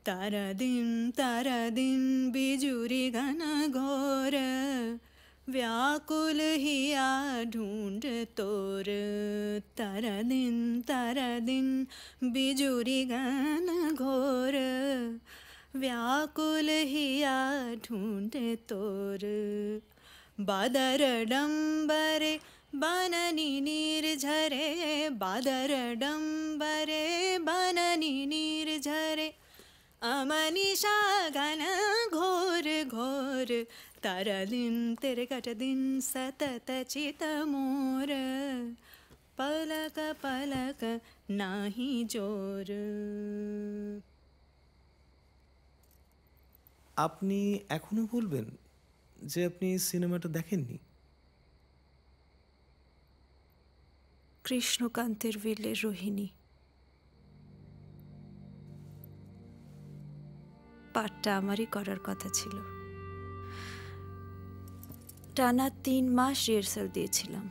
तारा दिन बिजुरी घन घोर व्याकुल हिया ढूंढ तोर। तारा दिन बिजुरी घन घोर व्याकुल हिया ढूंढ तोर। बादर डंबरे बननी नीर झरे, बादर डंबरे बननी नीर झरे, अमनीषा घन घोर घोर। तारा दिन तेरे कट दिन सतत चित मोर, पलक पलक नाही जोर। আপনি এখনো বলবেন যে আপনি সিনেমাটা দেখেননি? কৃষ্ণকান্তের বিলের রোহিণী পাঠটা আমারই করার কথা ছিল। টানা 3 মাস রিহার্সাল দিয়েছিলাম।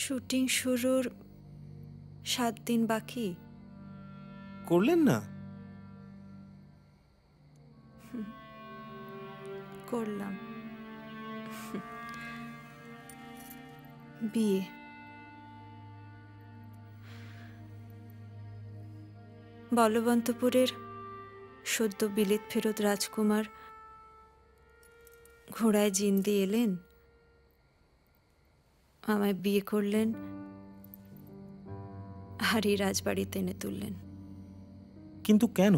শুটিং শুরুর 7 দিন বাকি। করলেন না? করলাম। বিয়ে। বলবন্তপুরের সদ্য বিলেত ফেরত রাজকুমার ঘোড়ায় জিন্দি এলেন, আমায় বিয়ে করলেন, আর এই রাজবাড়িতে এনে তুললেন। কিন্তু কেন,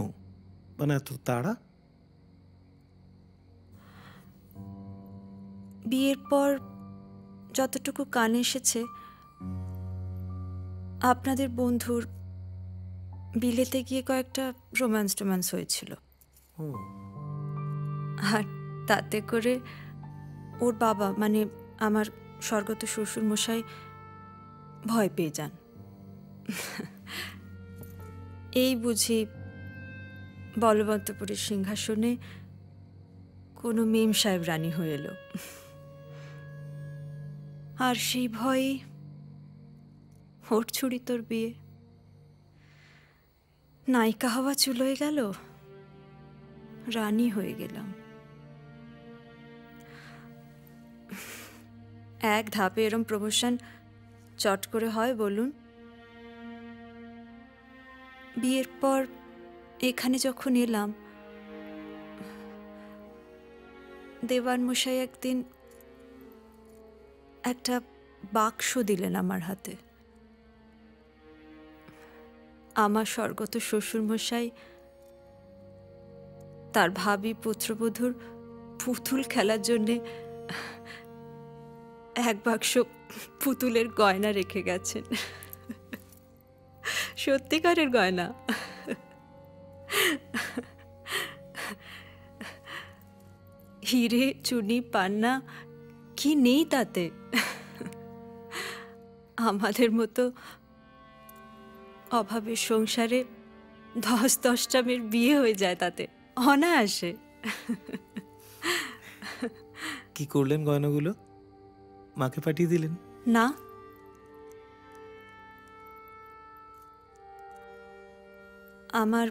মানে এত তাড়া? বিয়ের পর যতটুকু কানে এসেছে, আপনাদের বন্ধুর বিলেতে গিয়ে কয়েকটা রোম্যান্স হয়েছিল, আর তাতে করে ওর বাবা মানে আমার স্বর্গত শ্বশুর মশাই ভয় পেয়ে যান। এই বুঝি বলবন্তপুরের সিংহাসনে কোনো মেম সাহেব রানী হয়ে এলো, আর সেই ভয়ে ওর ছুরি তোর বিয়ে। নায়িকা হওয়া চুলোয় গেল, রানী হয়ে গেলাম। এক ধাপে এরম প্রমোশন চট করে হয় বলুন? বিয়ের পর এখানে যখন এলাম, দেওয়ান মশাই একদিন একটা বাক্স দিলেন আমার হাতে। আমার স্বর্গত শ্বশুর মশাই তার ভাবি পুত্রবধূর পুতুল খেলার জন্যে এক বাক্স পুতুলের গয়না রেখে গেছেন। সত্যিকারের গয়না। হিরে, চুনি, পান্না কি নেই তাতে? আমাদের মতো অভাবের সংসারে 10-10টা মেয়ের বিয়ে হয়ে যায় তাতে, অনায়াসে। কি করলেন গয়নাগুলো? মাকে পাঠিয়ে দিলেন? না, আমার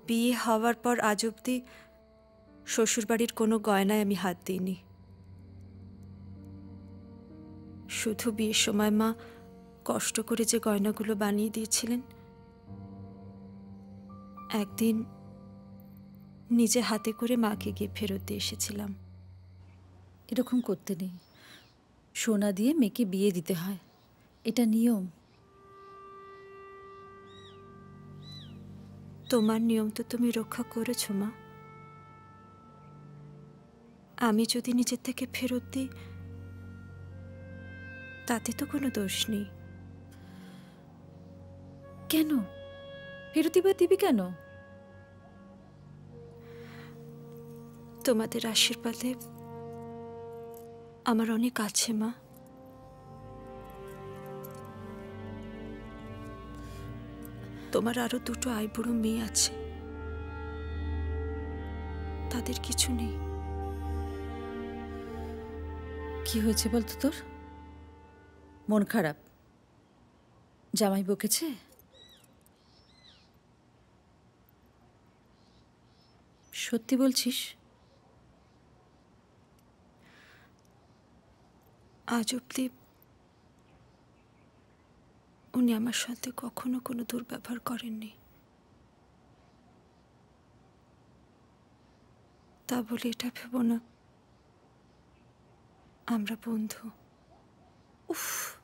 বিয়ে হওয়ার পর আজ অবধি শ্বশুরবাড়ির কোনো গয়নায় আমি হাত দিইনি। শুধু বিয়ের সময় মা কষ্ট করে যে গয়নাগুলো বানিয়ে দিয়েছিলেন, একদিন নিজে হাতে করে মাকে গিয়ে ফেরত দিয়ে এসেছিলাম। এরকম করতে নেই, সোনা দিয়ে মেয়েকে বিয়ে দিতে হয়, এটা নিয়ম। তোমার নিয়ম তো তুমি রক্ষা করেছো মা। আমি যদি নিজের থেকে ফেরত দিই তাতে তো কোনো দোষ নেই। কেন ফেরতি বা দিবি কেন? তোমাদের আশীর্বাদে আমার অনেক আছে মা। তোমার আরো 2টো আইবুড়ো মেয়ে আছে, তাদের কিছু নেই। কি হয়েছে বলতো তোর? মন খারাপ? জামাই বকেছে? সত্যি বলছিস? আজ অব্দি উনি আমার সাথে কখনো কোনো দুর্ব্যবহার করেননি। তা বলে এটা ভেবো না আমরা বন্ধু। উফ,